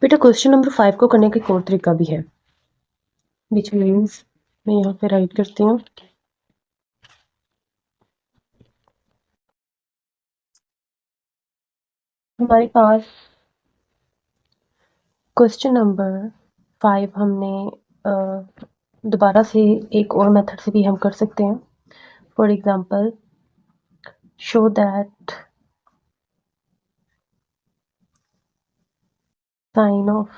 बेटा question number 5 को करने का एक और तरीका भी है, विच मीन्स मैं यहाँ पे राइट करती हूँ। हमारे पास क्वेश्चन नंबर 5 हमने दोबारा से एक और मेथड से भी हम कर सकते हैं। For example, show that sine of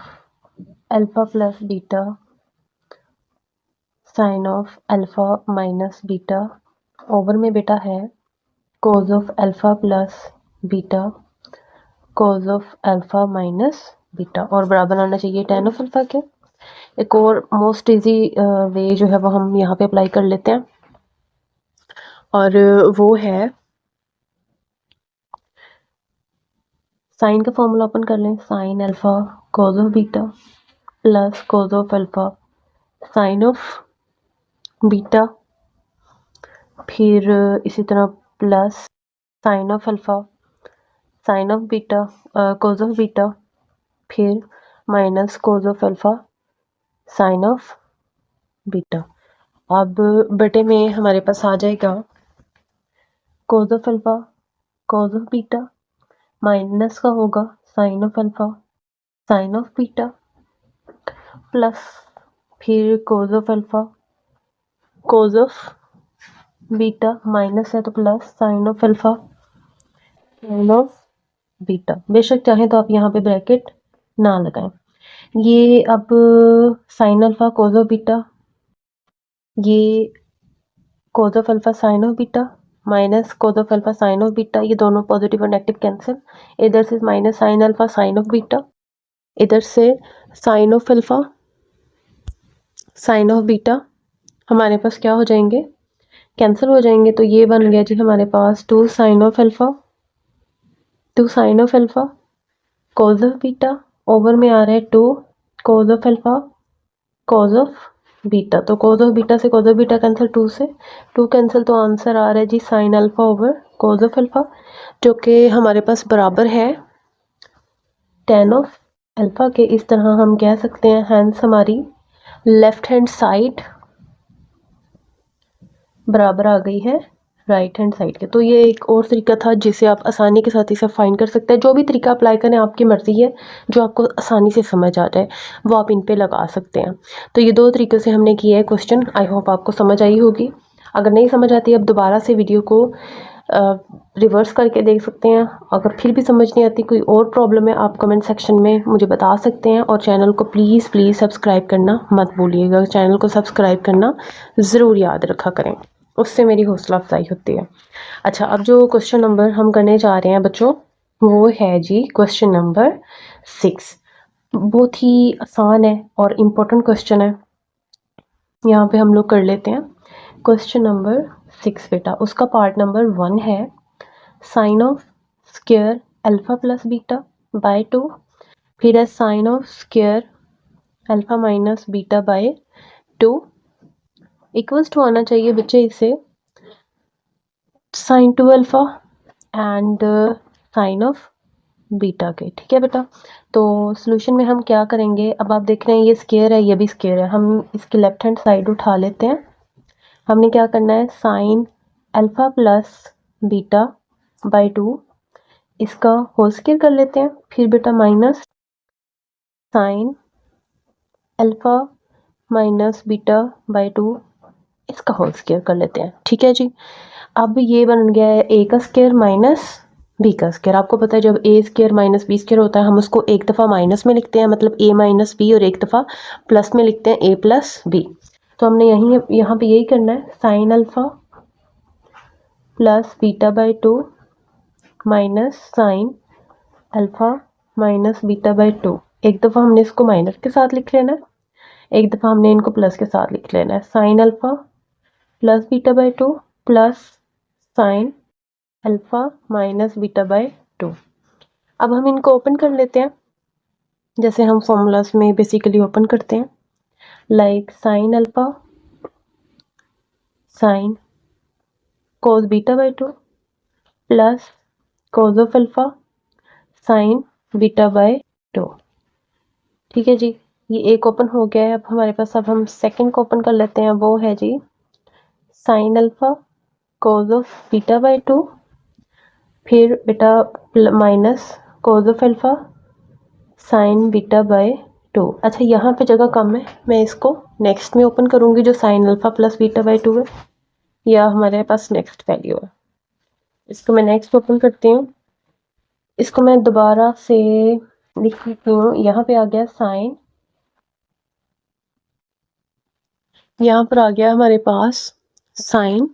alpha plus beta sine of alpha minus beta over में बेटा है cos of alpha plus beta cos of alpha minus beta, और बराबर आना चाहिए tan ऑफ अल्फा के। एक और मोस्ट इजी वे जो है वो हम यहाँ पे अप्लाई कर लेते हैं, और वो है साइन का फॉर्मूला ओपन कर लें। Sine alpha cos of beta plus cos of alpha sine of beta, फिर इसी तरह plus sine of alpha sine of beta cos of beta, फिर minus cos of alpha sine of beta. अब बटे में हमारे पास आ जाएगा cos of alpha cos of beta minus का होगा sine of alpha sine of beta, plus फिर cos of alpha cos of beta minus है तो plus sine of alpha sine of beta. बेशक चाहें तो आप यहाँ पे ब्रैकेट ना लगाएं। ये अब sine alpha cos of beta, ये cos of alpha sine of beta minus cos of alpha sine of beta, ये दोनों पॉजिटिव और नेगेटिव कैंसिल। इधर से minus sine alpha sine of beta, इधर से sine of alpha sine of beta हमारे पास क्या हो जाएंगे, कैंसिल हो जाएंगे। तो ये बन गया जी हमारे पास 2 sine of alpha 2 sine of alpha cos of beta over में आ रहा है 2 cos of alpha cos of beta. तो कोज ऑफ बीटा से कोज ऑफ बीटा कैंसिल, 2 से 2 कैंसिल, तो आंसर आ रहा है जी sine alpha over cos of alpha, जो कि हमारे पास बराबर है tan ऑफ अल्फा के। इस तरह हम कह सकते हैं हैंस हमारी लेफ्ट हैंड साइड बराबर आ गई है राइट हैंड साइड के। तो ये एक और तरीका था जिसे आप आसानी के साथ इसे फाइंड कर सकते हैं। जो भी तरीका अप्लाई करें आपकी मर्ज़ी है, जो आपको आसानी से समझ आ जाए वो आप इन पे लगा सकते हैं। तो ये 2 तरीके से हमने किया है क्वेश्चन। आई होप आपको समझ आई होगी। अगर नहीं समझ आती अब दोबारा से वीडियो को रिवर्स करके देख सकते हैं। अगर फिर भी समझ नहीं आती, कोई और प्रॉब्लम है, आप कमेंट सेक्शन में मुझे बता सकते हैं। और चैनल को प्लीज़ सब्सक्राइब करना मत भूलिएगा। चैनल को सब्सक्राइब करना ज़रूर याद रखा करें, उससे मेरी हौसला अफजाई होती है। अच्छा, अब जो क्वेश्चन नंबर हम करने जा रहे हैं बच्चों, वो है जी क्वेश्चन नंबर 6। बहुत ही आसान है और इम्पोर्टेंट क्वेश्चन है। यहाँ पे हम लोग कर लेते हैं क्वेश्चन नंबर 6 बेटा। उसका पार्ट नंबर 1 है sine of square alpha plus beta by 2, फिर है sine of square alpha minus beta by 2 equals to आना चाहिए बच्चे इसे sine 2 alpha and sine of beta के। ठीक है बेटा। तो सॉल्यूशन में हम क्या करेंगे, अब आप देख रहे हैं ये स्क्वायर है ये भी स्क्वायर है, हम इसकी लेफ्ट हैंड साइड उठा लेते हैं। हमने क्या करना है, sine alpha plus beta by 2 इसका होल स्क्वायर कर लेते हैं। फिर बेटा minus sine alpha minus beta by 2 इसका होल स्क्वायर कर लेते हैं। ठीक है जी। अब ये बन गया है ए का स्क्वायर माइनस बी का स्क्वायर। आपको पता है जब ए स्क्वायर माइनस बी स्क्वायर होता है हम उसको एक दफ़ा माइनस में लिखते हैं, मतलब ए माइनस बी, और एक दफ़ा प्लस में लिखते हैं ए प्लस बी। तो हमने यहाँ पे यही करना है, sine alpha plus beta by 2 minus sine alpha minus beta by 2। एक दफ़ा हमने इसको माइनस के साथ लिख लेना है, एक दफ़ा हमने इनको प्लस के साथ लिख लेना है। Sine alpha plus beta by 2 plus sine alpha minus beta by 2। अब हम इनको ओपन कर लेते हैं जैसे हम फॉर्मूलाज में बेसिकली ओपन करते हैं, like sign alpha sine cos beta by 2 plus cos of alpha sine beta by 2। ठीक है जी, ये एक ओपन हो गया है। अब हमारे पास, अब हम सेकंड को ओपन कर लेते हैं। वो है जी sine alpha cos of beta by 2, फिर बेटा minus cos of alpha sine beta by 2। अच्छा, यहाँ पे जगह कम है, मैं इसको नेक्स्ट में ओपन करूँगी जो sine alpha plus beta by 2 है, या हमारे पास नेक्स्ट वैल्यू है। इसको मैं नेक्स्ट ओपन करती हूँ। इसको मैं दोबारा से लिख लेती हूँ। यहाँ पे आ गया साइन, यहाँ पर आ गया हमारे पास साइन,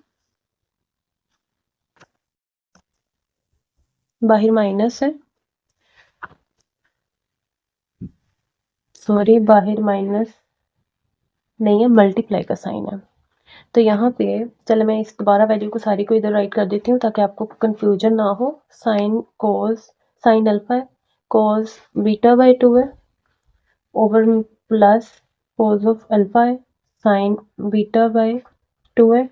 बाहर माइनस है, सॉरी बाहर माइनस नहीं है, मल्टीप्लाई का साइन है। तो यहाँ पे चलो मैं इस दोबारा वैल्यू को सारी को इधर राइट कर देती हूँ ताकि आपको कंफ्यूजन ना हो। साइन कोस, साइन अल्फा है, कोस बीटा बाई 2 है, over plus cos of alpha है, साइन बीटा बाई 2 है,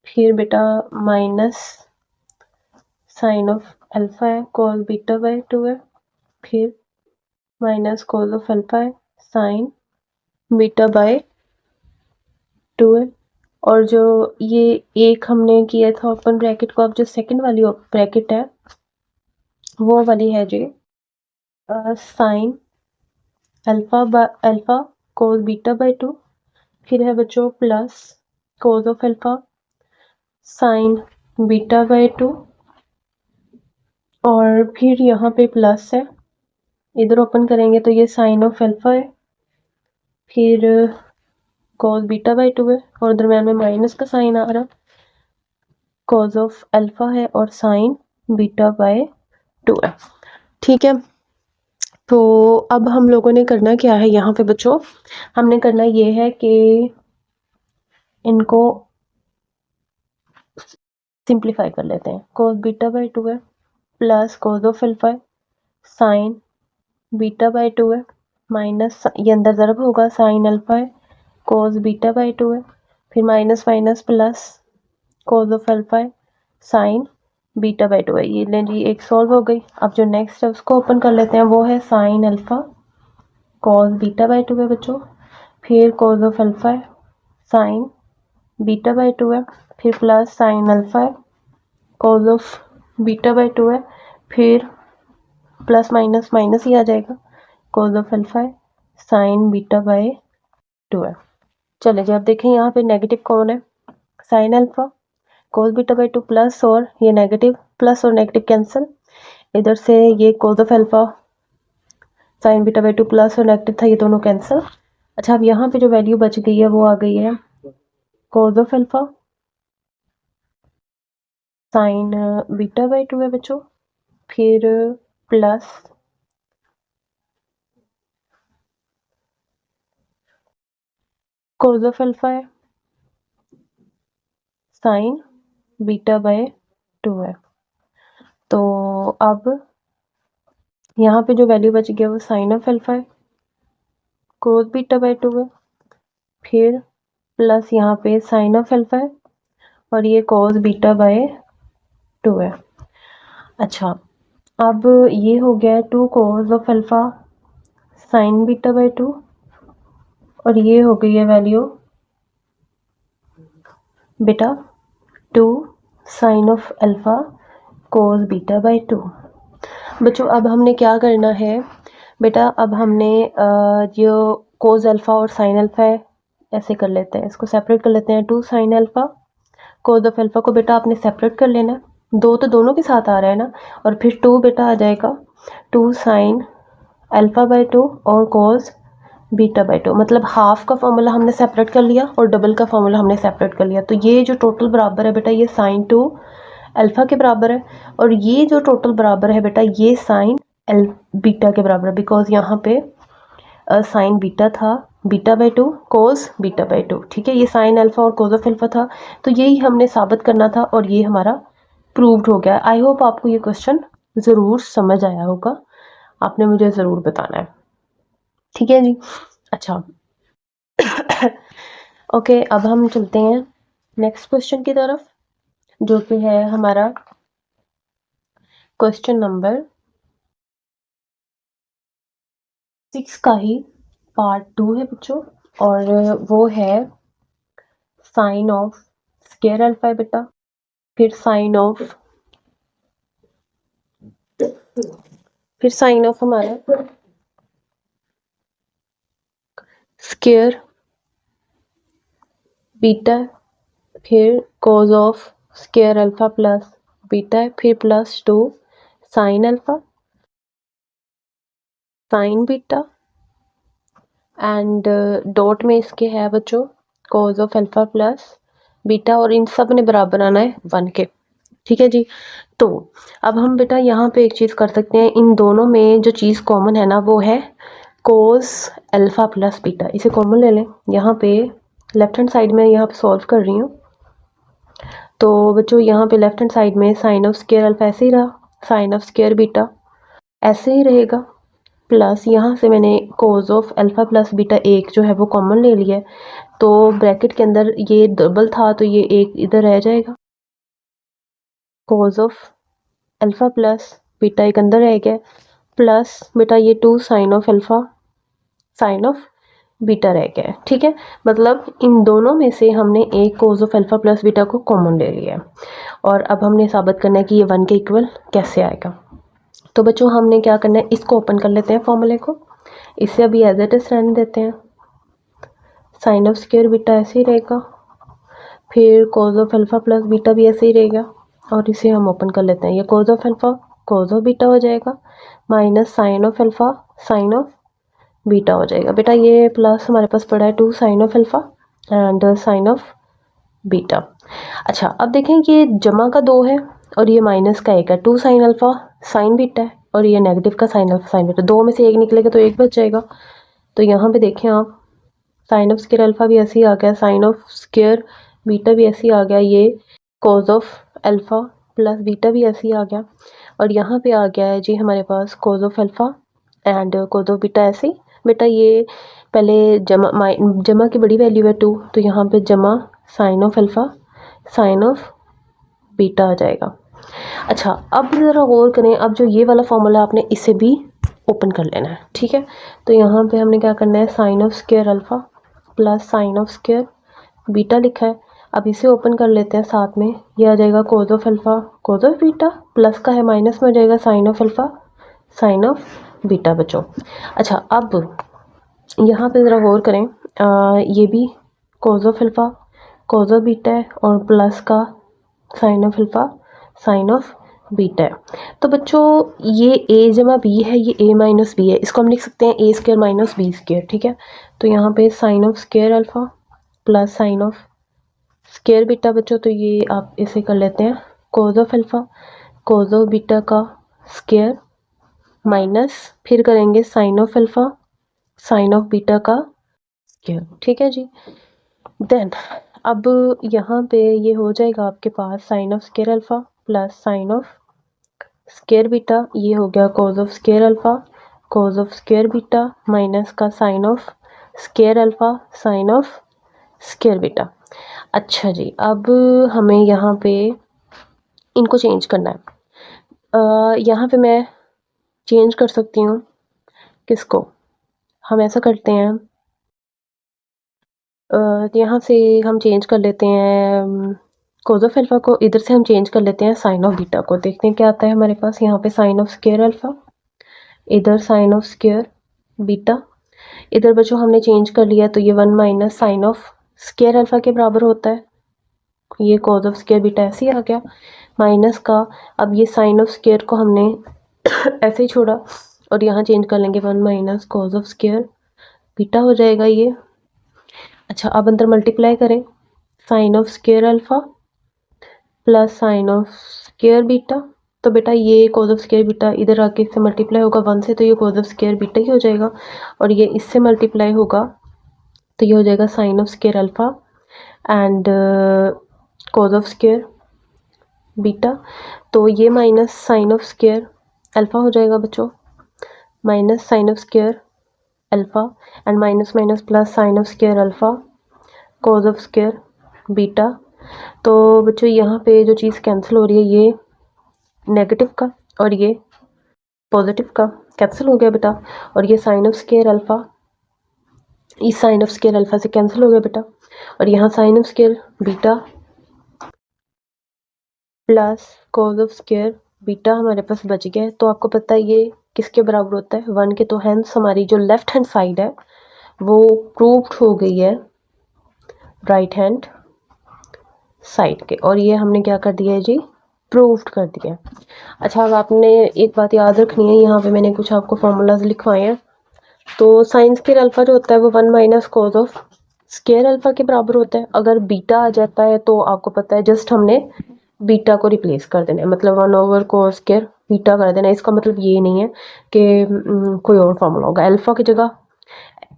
फिर बेटा माइनस साइन ऑफ अल्फा है, कोस बीटा बाई 2 है, फिर माइनस कोस ऑफ अल्फा है, साइन बीटा बाई 2 है। और जो ये एक हमने किया था ओपन ब्रैकेट को, अब जो सेकंड वाली ब्रैकेट है वो वाली है जी sine alpha cos beta by 2, फिर है बच्चों plus cos of alpha sine beta by 2, और फिर यहाँ पे प्लस है, इधर ओपन करेंगे तो ये साइन ऑफ अल्फा है, फिर कोस बीटा बाई 2 है, और दरम्यान में माइनस का साइन आ रहा, कोस ऑफ अल्फा है और साइन बीटा बाई 2 है। ठीक है, तो अब हम लोगों ने करना क्या है यहाँ पे बच्चों, हमने करना ये है कि इनको सिंप्लीफाई कर लेते हैं। कोस बीटा बाई 2 है plus cos of alpha sine beta by 2 है, माइनस ये अंदर ज़रब होगा, साइन अल्फा है कोस बीटा बाई 2 है, फिर minus minus plus cos of alpha है साइन बीटा बाई 2 है। ये लें जी, एक सॉल्व हो गई। अब जो नेक्स्ट है उसको ओपन कर लेते हैं। वो है sine alpha cos beta by 2 है बच्चों, फिर कॉस ऑफ अल्फा है साइन बीटा बाई 2 है, फिर प्लस साइन अल्फा है कॉस ऑफ बीटा बाई 2 है, फिर प्लस माइनस माइनस ही आ जाएगा, कॉस ऑफ अल्फा है साइन बीटा बाई 2 है। चले जी, अब देखें यहाँ पे नेगेटिव कौन है, sine alpha cos beta by 2 plus, और ये नेगेटिव, प्लस और नेगेटिव कैंसिल, इधर से ये cos of alpha sine beta by 2 plus और नेगेटिव था, ये दोनों कैंसिल। अच्छा, अब यहाँ पे जो वैल्यू बच गई है वो आ गई है cos of alpha sine beta by 2 है बच्चों, फिर प्लस कॉस ऑफ अल्फा है साइन बीटा बाई 2 है। तो अब यहाँ पे जो वैल्यू बच गया वो साइन ऑफ अल्फा है कोस बीटा बाई 2 है, फिर प्लस यहाँ पे साइन ऑफ अल्फा है और ये कोस बीटा बाई 2 है। अच्छा, अब ये हो गया 2 cos of alpha sine beta by 2, और ये हो गई है वैल्यू बेटा 2 sine of alpha cos beta by 2। बच्चों, अब हमने क्या करना है बेटा, अब हमने जो कोस अल्फा और साइन अल्फा है ऐसे कर लेते हैं, इसको सेपरेट कर लेते हैं। 2 sign alpha cos of alpha को बेटा आपने सेपरेट कर लेना है, दो तो दोनों के साथ आ रहा है ना, और फिर 2 बेटा आ जाएगा 2 साइन अल्फा बाई 2 और कोस बीटा बाई 2, मतलब हाफ का फॉर्मूला हमने सेपरेट कर लिया और डबल का फॉर्मूला हमने सेपरेट कर लिया। तो ये जो टोटल बराबर है बेटा, ये साइन 2 अल्फा के बराबर है, और ये जो टोटल बराबर है बेटा ये साइन बीटा के बराबर है, बिकॉज यहाँ पे साइन बीटा था beta by 2 cos beta by 2। ठीक है, ये साइन अल्फा और कोस ऑफ अल्फा था, तो यही हमने साबित करना था और ये हमारा प्रूव्ड हो गया। आई होप आपको ये क्वेश्चन ज़रूर समझ आया होगा, आपने मुझे ज़रूर बताना है। ठीक है जी, अच्छा ओके, अब हम चलते हैं नेक्स्ट क्वेश्चन की तरफ, जो कि है हमारा क्वेश्चन नंबर 6 का ही पार्ट 2 है बच्चों, और वो है साइन ऑफ स्क्वायर अल्फा है बेटा। फिर साइन ऑफ हमारा स्क्वायर बीटा, फिर cause of square alpha plus beta है, फिर plus 2 sign alpha, sine beta, and dot में इसके है बच्चों cause of alpha plus beta, और इन सब ने बराबर आना है 1 के। ठीक है जी। तो अब हम बेटा यहाँ पे एक चीज़ कर सकते हैं, इन दोनों में जो चीज़ कॉमन है ना वो है कोस अल्फा प्लस बीटा, इसे कॉमन ले लें। यहाँ पे लेफ्ट हैंड साइड में यहाँ पे सॉल्व कर रही हूँ, तो बच्चों यहाँ पे लेफ्ट हैंड साइड में साइन ऑफ स्क्वायर अल्फा ऐसे ही रहा, साइन ऑफ स्क्वायर बीटा ऐसे ही रहेगा, प्लस यहाँ से मैंने cos of alpha plus beta एक जो है वो कॉमन ले लिया है, तो ब्रैकेट के अंदर ये डबल था तो ये एक इधर रह जाएगा, cos of alpha plus beta एक अंदर रह गया, प्लस बेटा ये 2 sine of alpha sine of beta रह गया है। ठीक है, मतलब इन दोनों में से हमने एक cos of alpha plus beta को कॉमन ले लिया है, और अब हमने साबित करना है कि ये 1 के इक्वल कैसे आएगा। तो बच्चों हमने क्या करना है, इसको ओपन कर लेते हैं फॉर्मूले को, इसे अभी एज इट इज रहने देते हैं, साइन ऑफ स्क्वायर बीटा ऐसे ही रहेगा, फिर cos of alpha plus beta भी ऐसे ही रहेगा, और इसे हम ओपन कर लेते हैं, ये cos of alpha cos of beta हो जाएगा, minus sine of alpha sine of beta हो जाएगा। बेटा ये प्लस हमारे पास पड़ा है 2 sine of alpha and sine of beta. अच्छा अब देखें कि जमा का 2 है और ये माइनस का 1 है, 2 साइन अल्फा साइन बीटा है और ये नेगेटिव का साइन अल्फा साइन बीटा, 2 में से 1 निकलेगा तो 1 बच जाएगा। तो यहाँ पे देखें आप, साइन ऑफ स्क्वायर अल्फा भी ऐसे ही आ गया, साइन ऑफ स्क्वायर बीटा भी ऐसे ही आ गया, ये cause of alpha plus beta भी ऐसे ही आ गया, और यहाँ पे आ गया है जी हमारे पास cos of alpha and cos of beta ऐसे ही। बेटा ये पहले जमा की बड़ी वैल्यू है 2, तो यहाँ पे जमा sine of alpha sine of beta आ जाएगा। अच्छा अब ज़रा गौर करें, अब जो ये वाला फॉर्मूला आपने इसे भी ओपन कर लेना है। ठीक है, तो यहाँ पे हमने क्या करना है, sine of square alpha plus sine of square beta लिखा है, अब इसे ओपन कर लेते हैं, साथ में ये आ जाएगा cos of alpha cos of beta, plus का है माइनस में हो जाएगा sine of alpha sine of beta बच्चों। अच्छा अब यहाँ पे ज़रा गौर करें, ये भी cos of alpha cos of beta है और प्लस का sine of alpha sine of beta है। तो बच्चों ये a जमा बी है, ये a माइनस बी है, इसको हम लिख सकते हैं a square minus B square. ठीक है, तो यहाँ पे sine of square alpha plus sine of square beta बच्चों, तो ये आप इसे कर लेते हैं cos of alpha cos of beta का स्क्वायर माइनस फिर करेंगे sine of alpha sine of beta का स्क्वायर। ठीक है जी, देन अब यहाँ पे ये हो जाएगा आपके पास sine of square alpha plus sine of square beta, ये हो गया cos of square alpha cos of square beta minus का sine of square alpha sine of square beta. अच्छा जी, अब हमें यहाँ पे इनको चेंज करना है, यहाँ पे मैं चेंज कर सकती हूँ किसको, हम ऐसा करते हैं, यहाँ से हम चेंज कर लेते हैं कोज ऑफ अल्फा को, इधर से हम चेंज कर लेते हैं साइन ऑफ बीटा को, देखते हैं क्या आता है हमारे पास। यहाँ पे साइन ऑफ स्क्वायर अल्फा, इधर साइन ऑफ स्क्वायर बीटा, इधर बच्चों हमने चेंज कर लिया, तो ये 1 minus sine of square alpha के बराबर होता है, ये कोज ऑफ स्क्वायर बीटा ऐसे ही आ गया माइनस का, अब ये साइन ऑफ स्क्वायर को हमने ऐसे ही छोड़ा और यहाँ चेंज कर लेंगे 1 minus cos of square beta हो जाएगा ये। अच्छा अब अंदर मल्टीप्लाई करें, sine of square alpha plus sine of square beta, तो बेटा ये कोज ऑफ स्क्वायर बीटा इधर आके इससे मल्टीप्लाई होगा 1 से, तो ये कोज ऑफ स्क्वायर बीटा ही हो जाएगा, और ये इससे मल्टीप्लाई होगा तो ये हो जाएगा sine of square alpha and cos of square beta, तो ये minus sine of square alpha हो जाएगा बच्चों, minus sine of square alpha and minus minus plus sine of square alpha cos of square beta. तो बच्चों यहाँ पे जो चीज़ कैंसिल हो रही है, ये नेगेटिव का और ये पॉजिटिव का, कैंसिल हो गया बेटा, और ये साइन ऑफ स्केयर अल्फ़ा इस साइन ऑफ स्केयर अल्फ़ा से कैंसिल हो गया बेटा, और यहाँ sine of square beta plus cos of square beta हमारे पास बच गया है। तो आपको पता है ये किसके बराबर होता है, 1 के। तो हैंस हमारी जो लेफ्ट हैंड साइड है वो प्रूव्ड हो गई है राइट हैंड साइड के, और ये हमने क्या कर दिया है जी, प्रूव्ड कर दिया। अच्छा, अब आपने एक बात याद रखनी है, यहाँ पे मैंने कुछ आपको फार्मूलाज लिखवाए हैं। तो साइन स्केयर अल्फ़ा जो होता है वो 1 minus cos of square alpha के बराबर होता है। अगर बीटा आ जाता है तो आपको पता है जस्ट हमने बीटा को रिप्लेस कर देना है, मतलब 1 cos स्केयर बीटा कर देना है। इसका मतलब ये नहीं है कि कोई और फार्मूला होगा। अल्फ़ा की जगह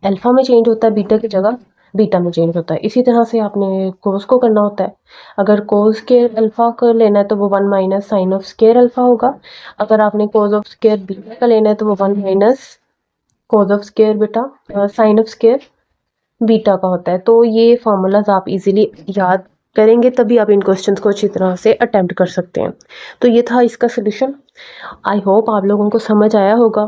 अल्फ़ा में चेंज होता है, बीटा की जगह बीटा में चेंज होता है। इसी तरह से आपने कोस को करना होता है। अगर कोस स्केयर अल्फ़ा का लेना है तो वो 1 minus sine of square alpha होगा। अगर आपने कोस ऑफ स्केयर बीटा का लेना है तो वो 1 माइनस कोस ऑफ स्केयर बेटा साइन ऑफ स्केयर बीटा का होता है। तो ये फार्मूलाज आप इजीली याद करेंगे तभी आप इन क्वेश्चंस को अच्छी तरह से अटेम्प्ट कर सकते हैं। तो ये था इसका सोल्यूशन। आई होप आप लोगों को समझ आया होगा।